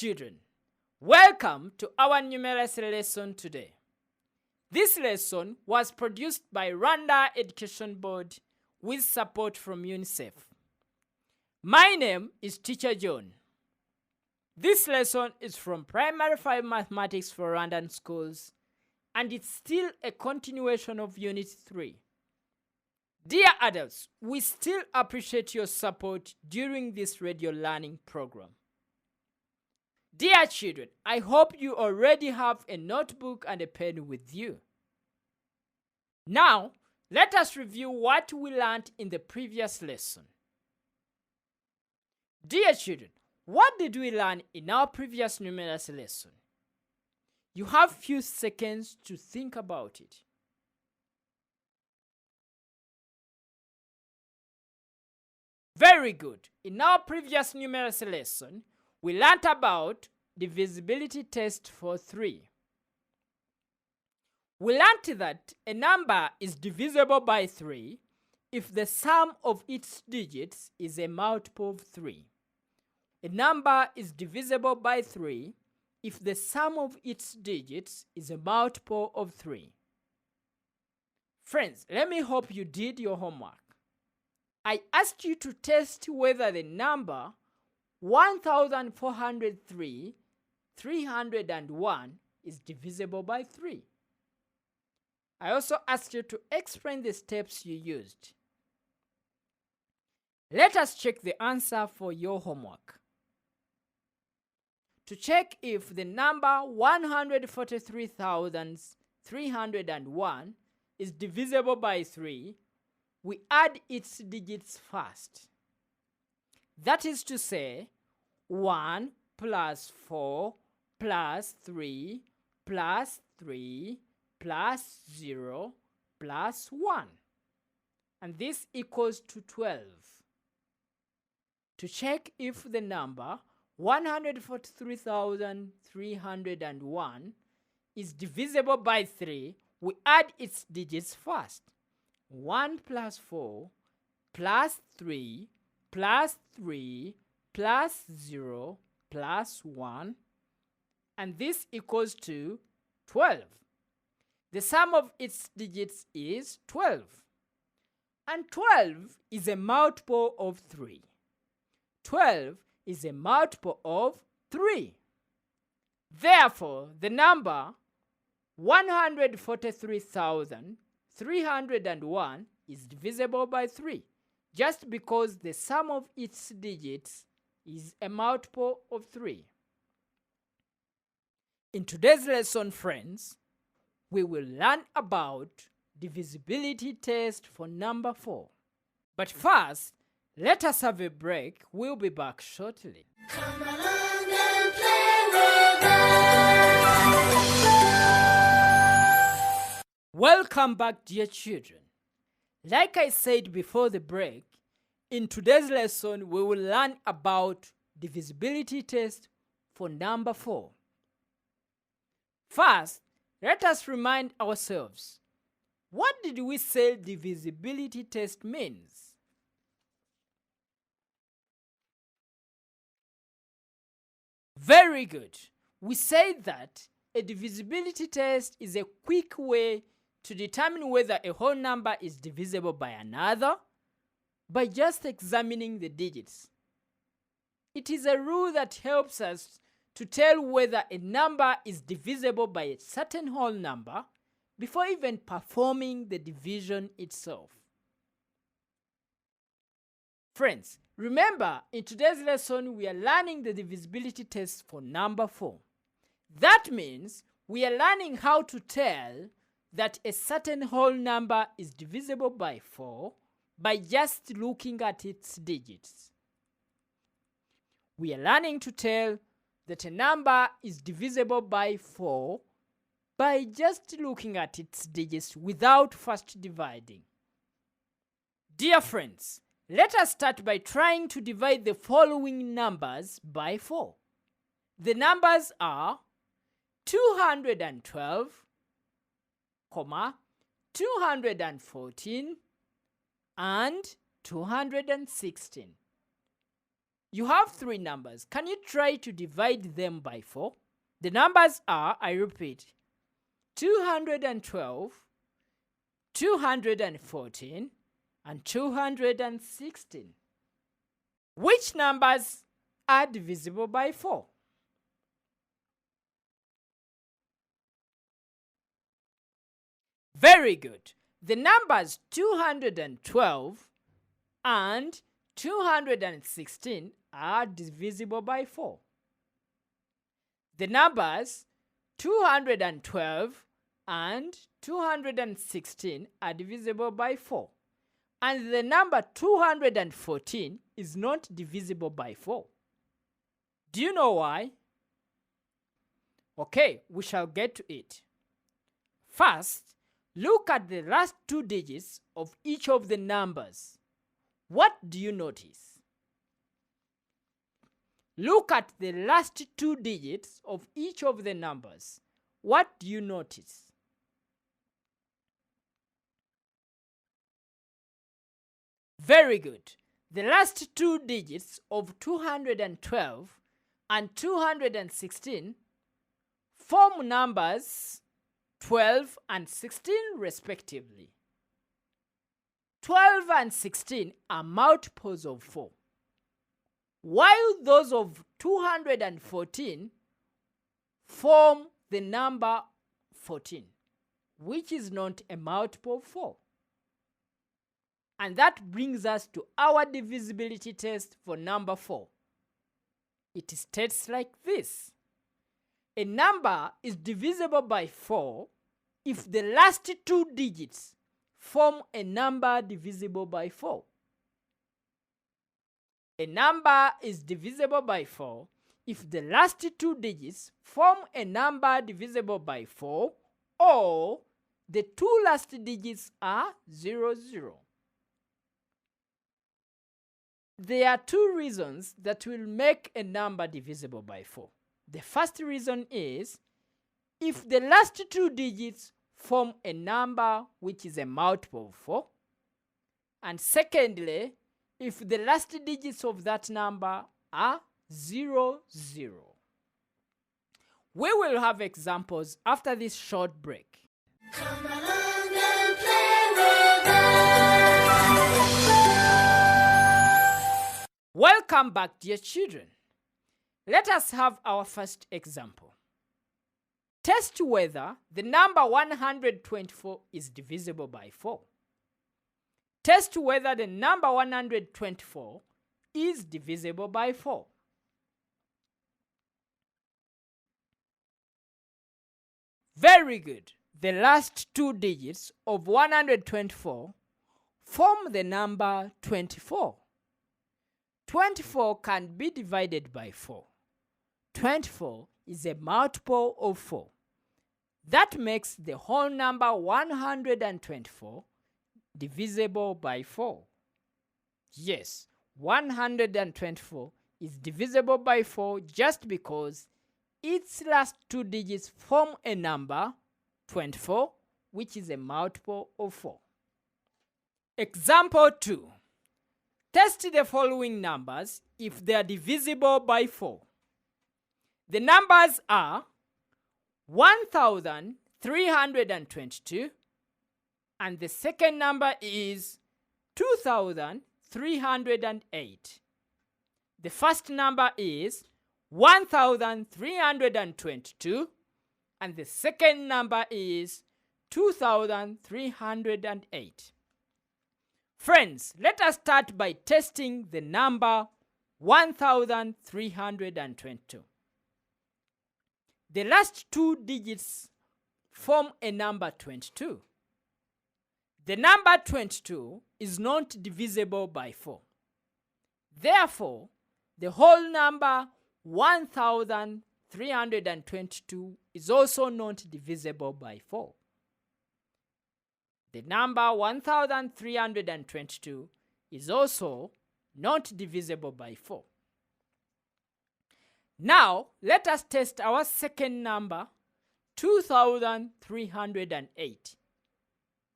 children, welcome to our numeracy lesson today. This lesson was produced by Rwanda Education Board with support from UNICEF. My name is Teacher John. This lesson is from Primary 5 Mathematics for Rwandan Schools, and it's still a continuation of Unit 3. Dear adults, we still appreciate your support during this radio learning program. Dear children, I hope you already have a notebook and a pen with you. Now, let us review what we learned in the previous lesson. Dear children, what did we learn in our previous numeracy lesson? You have few seconds to think about it. Very good. In our previous numeracy lesson, we learned about divisibility test for 3. We learned that a number is divisible by 3 if the sum of its digits is a multiple of 3. A number is divisible by 3 if the sum of its digits is a multiple of 3. Friends, let me hope you did your homework. I asked you to test whether the number 1403,301 is divisible by 3. I also asked you to explain the steps you used. Let us check the answer for your homework. To check if the number 143,301 is divisible by 3, we add its digits first. That is to say, 1 plus 4 plus 3 plus 3 plus 0 plus 1. And this equals to 12. To check if the number 143,301 is divisible by 3, we add its digits first. 1 plus 4 plus 3 plus 3 plus 0 plus 1, and this equals to 12. The sum of its digits is 12, and 12 is a multiple of 3. 12 is a multiple of 3. Therefore, the number 143,301 is divisible by 3, just because the sum of its digits is a multiple of 3. In today's lesson, friends, we will learn about divisibility test for number 4. But first, let us have a break. We'll be back shortly. Come along and play with us. Welcome back, dear children. Like I said before the break, in today's lesson, we will learn about divisibility test for number 4. First, let us remind ourselves, what did we say divisibility test means? Very good. We said that a divisibility test is a quick way to determine whether a whole number is divisible by another by just examining the digits. It is a rule that helps us to tell whether a number is divisible by a certain whole number before even performing the division itself. Friends, remember, in today's lesson, we are learning the divisibility test for number 4. That means we are learning how to tell that a certain whole number is divisible by 4 by just looking at its digits. We are learning to tell that a number is divisible by 4 by just looking at its digits without first dividing. Dear friends, let us start by trying to divide the following numbers by 4. The numbers are 212, 214, and 216. You have three numbers. Can you try to divide them by 4? The numbers are, I repeat, 212, 214, and 216. Which numbers are divisible by 4? Very good. The numbers 212 and 216 are divisible by 4. The numbers 212 and 216 are divisible by 4. And the number 214 is not divisible by 4. Do you know why? Okay, we shall get to it. First, look at the last two digits of each of the numbers. What do you notice? Look at the last two digits of each of the numbers. What do you notice? Very good. The last two digits of 212 and 216 form numbers 12 and 16 respectively. 12 and 16 are multiples of 4, while those of 214 form the number 14, which is not a multiple of 4. And that brings us to our divisibility test for number 4. It states like this. A number is divisible by 4 if the last two digits form a number divisible by 4. A number is divisible by 4 if the last two digits form a number divisible by 4 or the two last digits are 0, 0. There are two reasons that will make a number divisible by 4. The first reason is if the last two digits form a number which is a multiple of 4. And secondly, if the last digits of that number are 0, 0. We will have examples after this short break. Come along and play with us. Welcome back, dear children. Let us have our first example. Test whether the number 124 is divisible by 4. Test whether the number 124 is divisible by 4. Very good. The last two digits of 124 form the number 24. 24 can be divided by 4. 24 is a multiple of 4. That makes the whole number 124 divisible by 4. Yes, 124 is divisible by 4 just because its last two digits form a number 24, which is a multiple of 4. Example 2. Test the following numbers if they are divisible by 4. The numbers are 1,322 and the second number is 2,308. The first number is 1,322 and the second number is 2,308. Friends, let us start by testing the number 1,322. The last two digits form a number 22. The number 22 is not divisible by 4. Therefore, the whole number 1,322 is also not divisible by 4. The number 1,322 is also not divisible by 4. Now, let us test our second number, 2,308.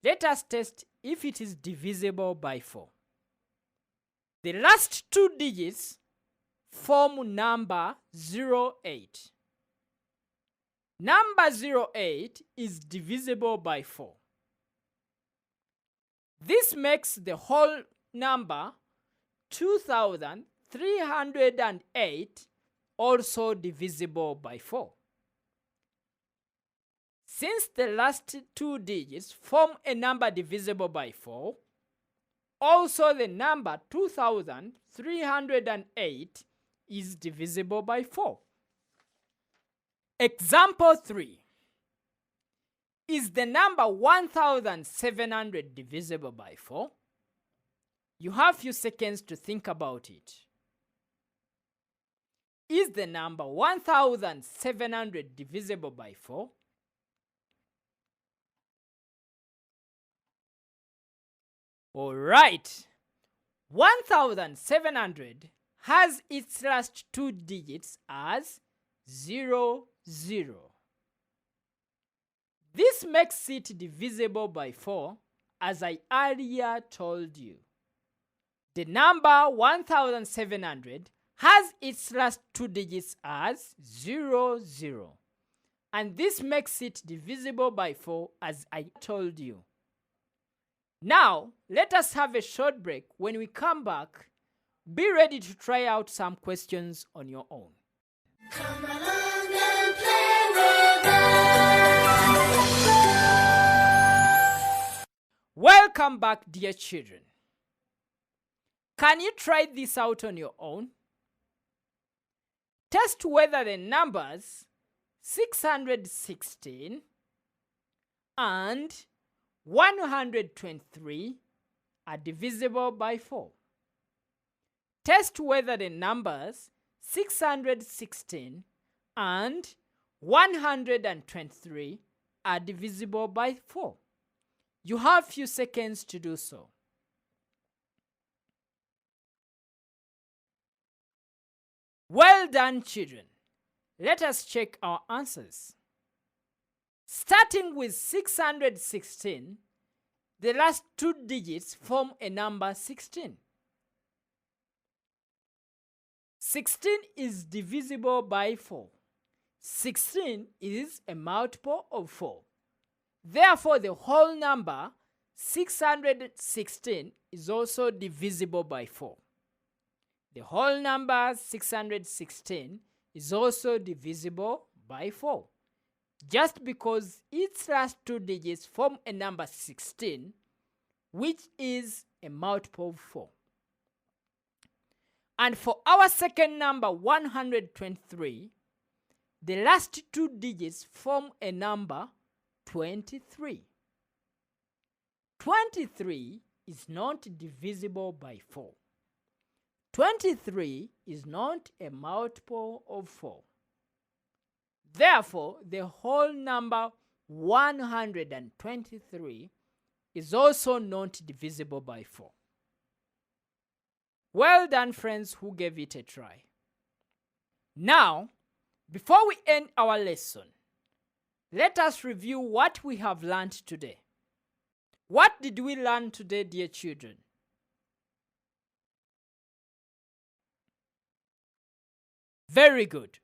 Let us test if it is divisible by 4. The last two digits form number 08. Number 08 is divisible by 4. This makes the whole number 2308 also divisible by 4. Since the last two digits form a number divisible by 4, also the number 2308 is divisible by 4. Example 3. Is the number 1700 divisible by 4? You have few seconds to think about it. Is the number 1700 divisible by 4? Alright, 1700 has its last two digits as 00. This makes it divisible by 4, as I earlier told you. The number 1700 has its last two digits as 00, and this makes it divisible by 4, as I told you. Now, let us have a short break. When we come back, be ready to try out some questions on your own. Come along and play with us. Welcome back, dear children. Can you try this out on your own? Test whether the numbers 616 and 123 are divisible by 4. Test whether the numbers 616 and 123 are divisible by 4. You have few seconds to do so. Well done, children. Let us check our answers. Starting with 616, the last two digits form a number 16. 16 is divisible by 4. 16 is a multiple of 4. Therefore, the whole number 616 is also divisible by 4. The whole number 616 is also divisible by 4. Just because its last two digits form a number 16, which is a multiple of 4. And for our second number 123, the last two digits form a number 23. 23 is not divisible by 4. 23 is not a multiple of 4. Therefore, the whole number 123 is also not divisible by 4. Well done, friends who gave it a try. Now, before we end our lesson, let us review what we have learned today. What did we learn today, dear children? Very good.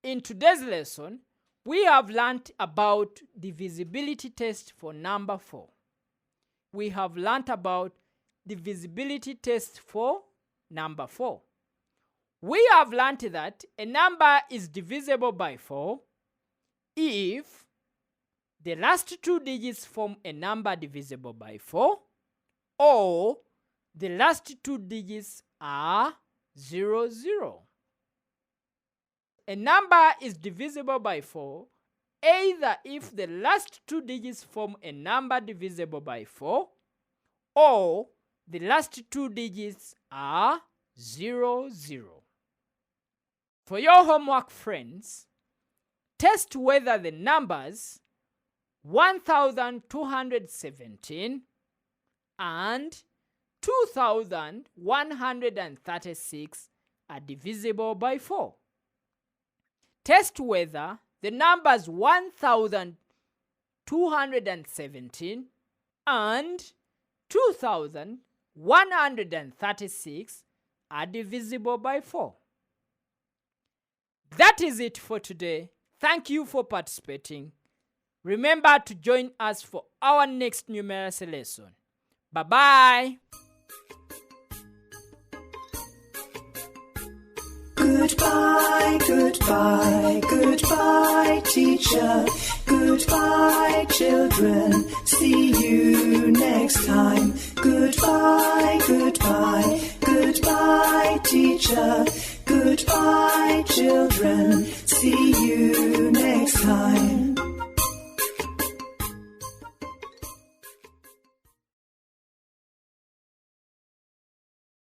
In today's lesson, we have learned about divisibility test for number 4. We have learned about divisibility test for number 4. We have learned that a number is divisible by 4 if the last two digits form a number divisible by 4, or the last two digits are 00. A number is divisible by 4 either if the last two digits form a number divisible by 4, or the last two digits are 00. For your homework, friends, test whether the numbers 1217 and 2136 are divisible by 4. Test whether the numbers 1217 and 2136 are divisible by 4. That is it for today. Thank you for participating. Remember to join us for our next numeracy lesson. Bye-bye. Goodbye, goodbye, goodbye, teacher. Goodbye, children. See